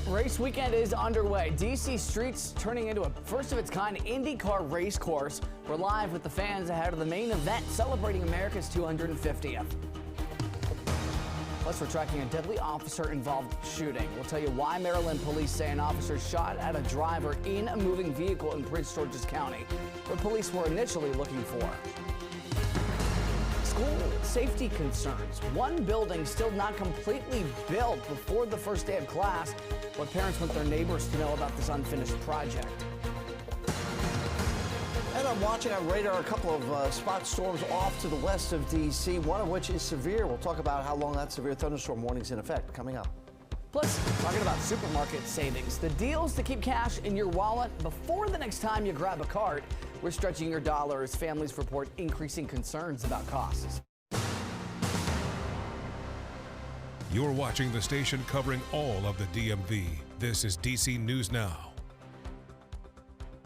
Race weekend is underway. DC streets turning into a first-of-its-kind IndyCar race course. We're live with the fans ahead of the main event celebrating America's 250th. Plus, we're tracking a deadly officer-involved shooting. We'll tell you why Maryland police say an officer shot at a driver in a moving vehicle in Prince George's County. What police were initially looking for. School safety concerns. One building still not completely built before the first day of class. What parents want their neighbors to know about this unfinished project. And I'm watching on radar a couple of spot storms off to the west of D.C., one of which is severe. We'll talk about how long that severe thunderstorm warning's in effect coming up. Plus, talking about supermarket savings, the deals to keep cash in your wallet before the next time you grab a cart. We're stretching your dollar as families report increasing concerns about costs. You're watching the station covering all of the DMV. This is DC News Now.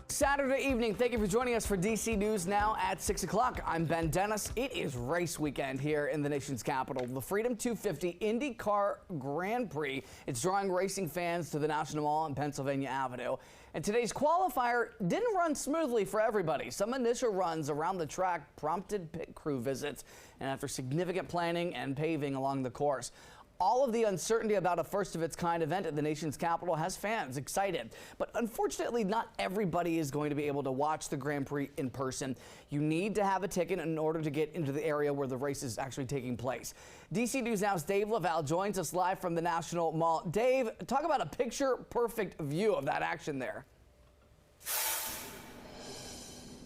Saturday evening, thank you for joining us for DC News Now at 6 o'clock. I'm Ben Dennis. It is race weekend here in the nation's capital. The Freedom 250 IndyCar Grand Prix. It's drawing racing fans to the National Mall on Pennsylvania Avenue. And today's qualifier didn't run smoothly for everybody. Some initial runs around the track prompted pit crew visits, and after significant planning and paving along the course. All of the uncertainty about a first-of-its-kind event at the nation's capital has fans excited. But unfortunately, not everybody is going to be able to watch the Grand Prix in person. You need to have a ticket in order to get into the area where the race is actually taking place. DC News Now's Dave Laval joins us live from the National Mall. Dave, talk about a picture-perfect view of that action there.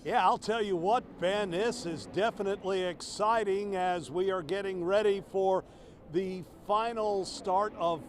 Yeah, I'll tell you what, Ben, this is definitely exciting as we are getting ready for the final start of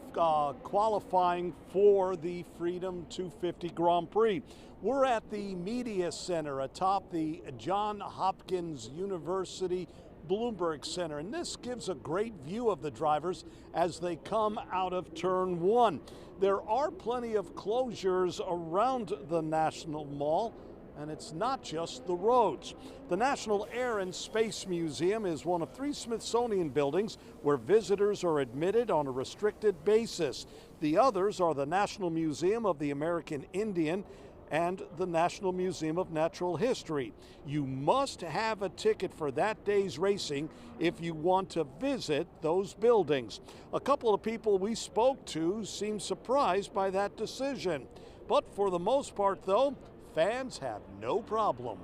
qualifying for the Freedom 250 Grand Prix. We're at the Media Center atop the Johns Hopkins University Bloomberg Center, and this gives a great view of the drivers as they come out of turn one. There are plenty of closures around the National Mall, and it's not just the roads. The National Air and Space Museum is one of 3 Smithsonian buildings where visitors are admitted on a restricted basis. The others are the National Museum of the American Indian and the National Museum of Natural History. You must have a ticket for that day's racing if you want to visit those buildings. A couple of people we spoke to seemed surprised by that decision. But for the most part, though, fans have no problem.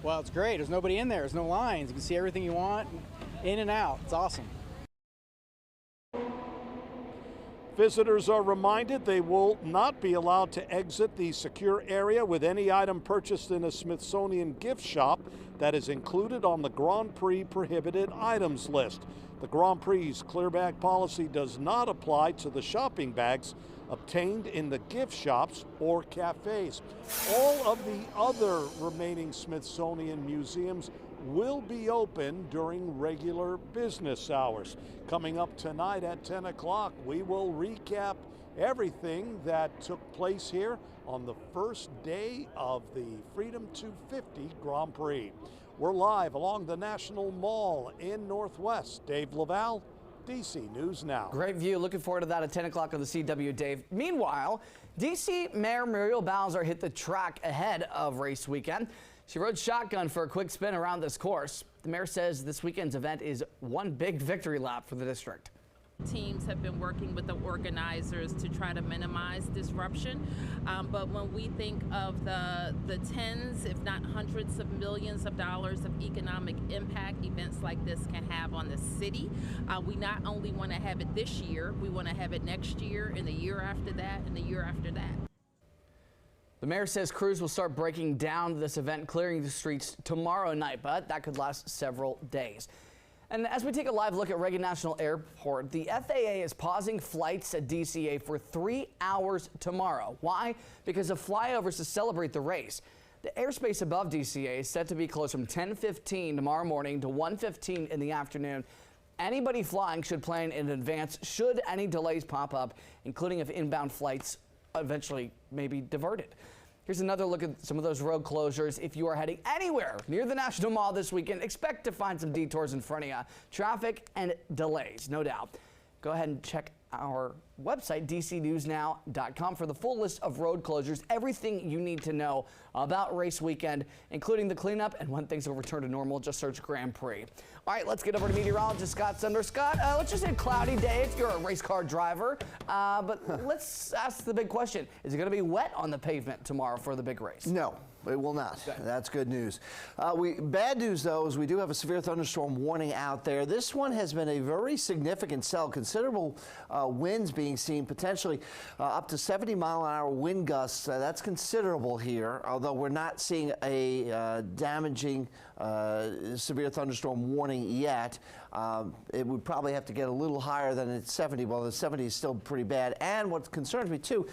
Well, it's great. There's nobody in there. There's no lines. You can see everything you want, in and out. It's awesome. Visitors are reminded they will not be allowed to exit the secure area with any item purchased in a Smithsonian gift shop that is included on the Grand Prix prohibited items list. The Grand Prix clear bag policy does not apply to the shopping bags obtained in the gift shops or cafes. All of the other remaining Smithsonian museums will be open during regular business hours. Coming up tonight at 10 o'clock, we will recap everything that took place here on the first day of the Freedom 250 Grand Prix. We're live along the National Mall in Northwest. Dave Laval, DC News Now. Great view. Looking forward to that at 10 o'clock on the CW, Dave. Meanwhile, DC Mayor Muriel Bowser hit the track ahead of race weekend. She rode shotgun for a quick spin around this course. The mayor says this weekend's event is one big victory lap for the district. Teams have been working with the organizers to try to minimize disruption, but when we think of the tens, if not hundreds of millions of dollars of economic impact events like this can have on the city, we not only want to have it this year, we want to have it next year and the year after that and the year after that. The mayor says crews will start breaking down this event, clearing the streets tomorrow night, but that could last several days. And as we take a live look at Reagan National Airport, the FAA is pausing flights at DCA for 3 hours tomorrow. Why? Because of flyovers to celebrate the race. The airspace above DCA is set to be closed from 10:15 tomorrow morning to 1:15 in the afternoon. Anybody flying should plan in advance should any delays pop up, including if inbound flights eventually may be diverted. Here's another look at some of those road closures. If you are heading anywhere near the National Mall this weekend, expect to find some detours in front of you. Traffic and delays, no doubt. Go ahead and check our website, dcnewsnow.com, for the full list of road closures, everything you need to know about race weekend, including the cleanup and when things will return to normal. Just search Grand Prix. All right, let's get over to meteorologist Scott Sunder. Scott, let's just say cloudy day if you're a race car driver. But let's ask the big question. Is it going to be wet on the pavement tomorrow for the big race? No. It will not. Good. That's good news. Bad news, though, is we do have a severe thunderstorm warning out there. This one has been a very significant cell. Considerable winds being seen, potentially up to 70-mile-an-hour wind gusts. That's considerable here, although we're not seeing a damaging severe thunderstorm warning yet. It would probably have to get a little higher than it's 70. Well, the 70 is still pretty bad. And what concerns me, too,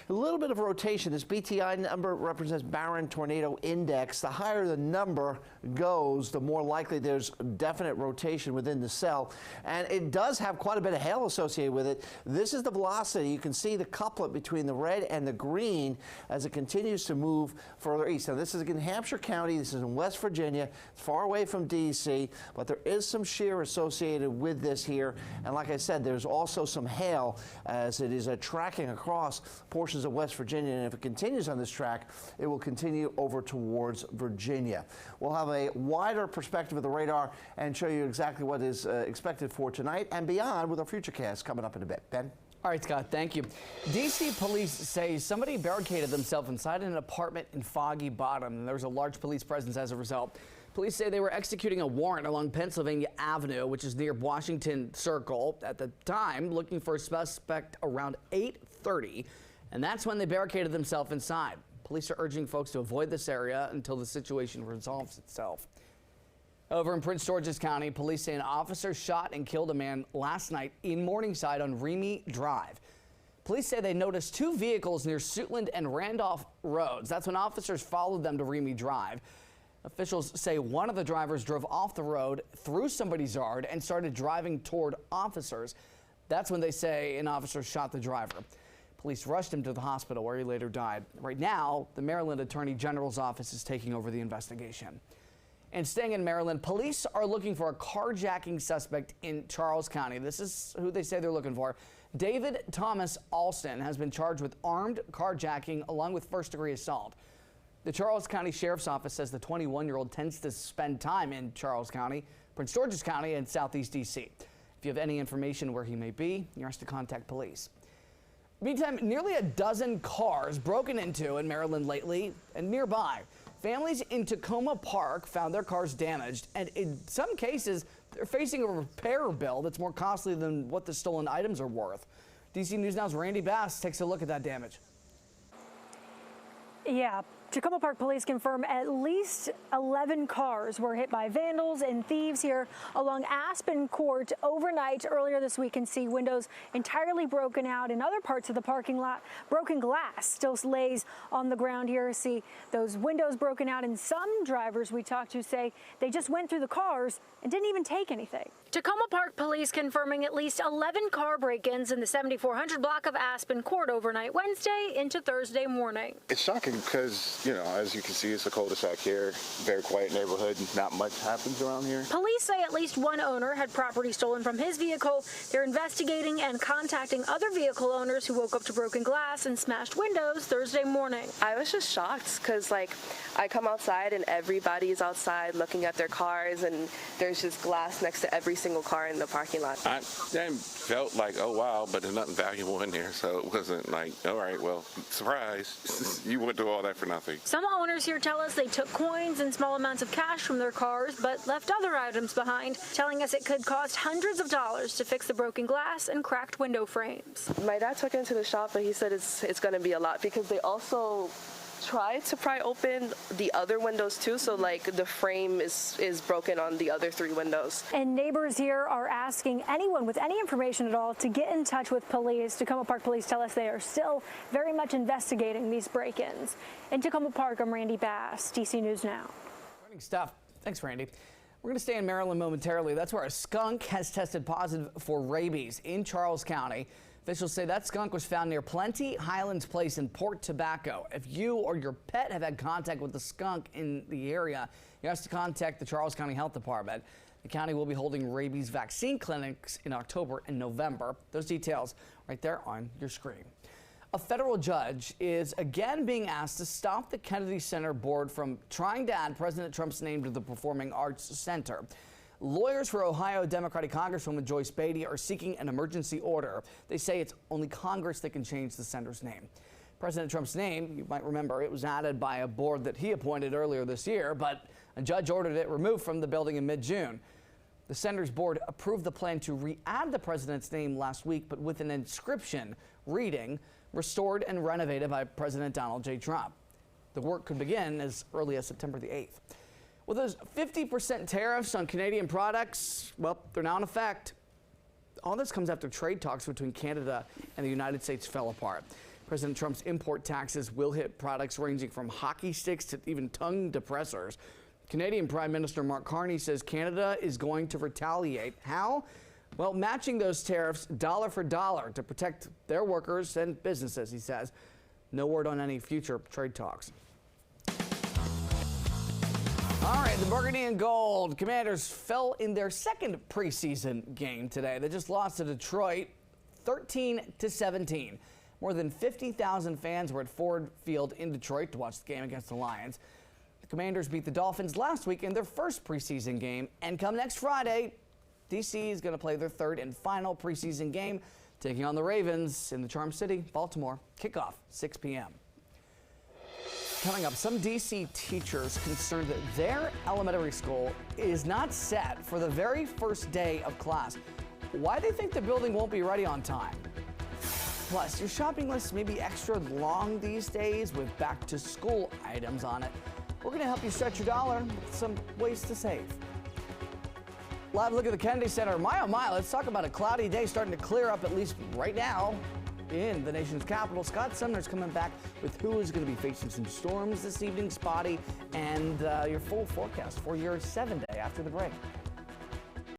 a little bit of rotation. This BTI number represents Barron Tornado Index. The higher the number goes, the more likely there's definite rotation within the cell. And it does have quite a bit of hail associated with it. This is the velocity. You can see the couplet between the red and the green as it continues to move further east. Now, this is in Hampshire County. This is in West Virginia. It's far away from D.C., but there is some shear associated with this here. And like I said, there's also some hail as it is tracking across portions of West Virginia. And if it continues on this track, it will continue over towards Virginia. We'll have a wider perspective of the radar and show you exactly what is expected for tonight and beyond with our Futurecast coming up in a bit. Ben? All right, Scott, thank you. D.C. police say somebody barricaded themselves inside an apartment in Foggy Bottom, and there was a large police presence as a result. Police say they were executing a warrant along Pennsylvania Avenue, which is near Washington Circle, at the time looking for a suspect around 8:30, and that's when they barricaded themselves inside. Police are urging folks to avoid this area until the situation resolves itself. Over in Prince George's County, police say an officer shot and killed a man last night in Morningside on Remy Drive. Police say they noticed two vehicles near Suitland and Randolph Roads. That's when officers followed them to Remy Drive. Officials say one of the drivers drove off the road through somebody's yard and started driving toward officers. That's when they say an officer shot the driver. Police rushed him to the hospital where he later died. Right now, the Maryland Attorney General's office is taking over the investigation. And staying in Maryland, police are looking for a carjacking suspect in Charles County. This is who they say they're looking for. David Thomas Alston has been charged with armed carjacking along with first-degree assault. The Charles County Sheriff's Office says the 21-year-old tends to spend time in Charles County, Prince George's County, and Southeast D.C. If you have any information where he may be, you're asked to contact police. Meantime, nearly a dozen cars broken into in Maryland lately and nearby. Families in Tacoma Park found their cars damaged, and in some cases, they're facing a repair bill that's more costly than what the stolen items are worth. DC News Now's Randy Bass takes a look at that damage. Yeah. Tacoma Park police confirm at least 11 cars were hit by vandals and thieves here along Aspen Court overnight. Earlier this week, can see windows entirely broken out. In other parts of the parking lot, broken glass still lays on the ground here. See those windows broken out, and some drivers we talked to say they just went through the cars and didn't even take anything. Tacoma Park police confirming at least 11 car break-ins in the 7400 block of Aspen Court overnight Wednesday into Thursday morning. It's shocking because, you know, as you can see, it's a cul-de-sac here, very quiet neighborhood, not much happens around here. Police say at least one owner had property stolen from his vehicle. They're investigating and contacting other vehicle owners who woke up to broken glass and smashed windows Thursday morning. I was just shocked because, like, I come outside and everybody's outside looking at their cars, and there's just glass next to every single car in the parking lot. I felt like, oh wow, but there's nothing valuable in there, so it wasn't like, all right, well, surprise, you went through all that for nothing. Some owners here tell us they took coins and small amounts of cash from their cars, but left other items behind, telling us it could cost hundreds of dollars to fix the broken glass and cracked window frames. My dad took it into the shop, but he said it's going to be a lot because they also tried to pry open the other windows too, so like the frame is broken on the other three windows. And neighbors here are asking anyone with any information at all to get in touch with police. Tacoma Park police tell us they are still very much investigating these break-ins. In Tacoma Park, I'm Randy Bass, DC News Now. Morning stuff. Thanks, Randy. We're going to stay in Maryland momentarily. That's where a skunk has tested positive for rabies in Charles County. Officials say that skunk was found near Plenty Highlands Place in Port Tobacco. If you or your pet have had contact with the skunk in the area, you have to contact the Charles County Health Department. The county will be holding rabies vaccine clinics in October and November. Those details right there on your screen. A federal judge is again being asked to stop the Kennedy Center board from trying to add President Trump's name to the Performing Arts Center. Lawyers for Ohio Democratic Congresswoman Joyce Beatty are seeking an emergency order. They say it's only Congress that can change the center's name. President Trump's name, you might remember, it was added by a board that he appointed earlier this year, but a judge ordered it removed from the building in mid-June. The center's board approved the plan to re-add the president's name last week, but with an inscription reading, "Restored and renovated by President Donald J. Trump." The work could begin as early as September the 8th. Well, those 50% tariffs on Canadian products, well, they're now in effect. All this comes after trade talks between Canada and the United States fell apart. President Trump's import taxes will hit products ranging from hockey sticks to even tongue depressors. Canadian Prime Minister Mark Carney says Canada is going to retaliate. How? Well, matching those tariffs dollar for dollar to protect their workers and businesses, he says. No word on any future trade talks. All right, the Burgundy and Gold Commanders fell in their second preseason game today. They just lost to Detroit 13-17. More than 50,000 fans were at Ford Field in Detroit to watch the game against the Lions. The Commanders beat the Dolphins last week in their first preseason game, and come next Friday, DC is going to play their third and final preseason game, taking on the Ravens in the Charm City, Baltimore. Kickoff 6 p.m. Coming up, some DC teachers concerned that their elementary school is not set for the very first day of class. Why they think the building won't be ready on time. Plus, your shopping list may be extra long these days with back-to-school items on it. We're going to help you stretch your dollar with some ways to save. Live look at the Kennedy Center. My, oh my, let's talk about a cloudy day starting to clear up, at least right now, in the nation's capital. Scott Sumner's coming back with who is going to be facing some storms this evening, spotty, and your full forecast for your 7-day after the break.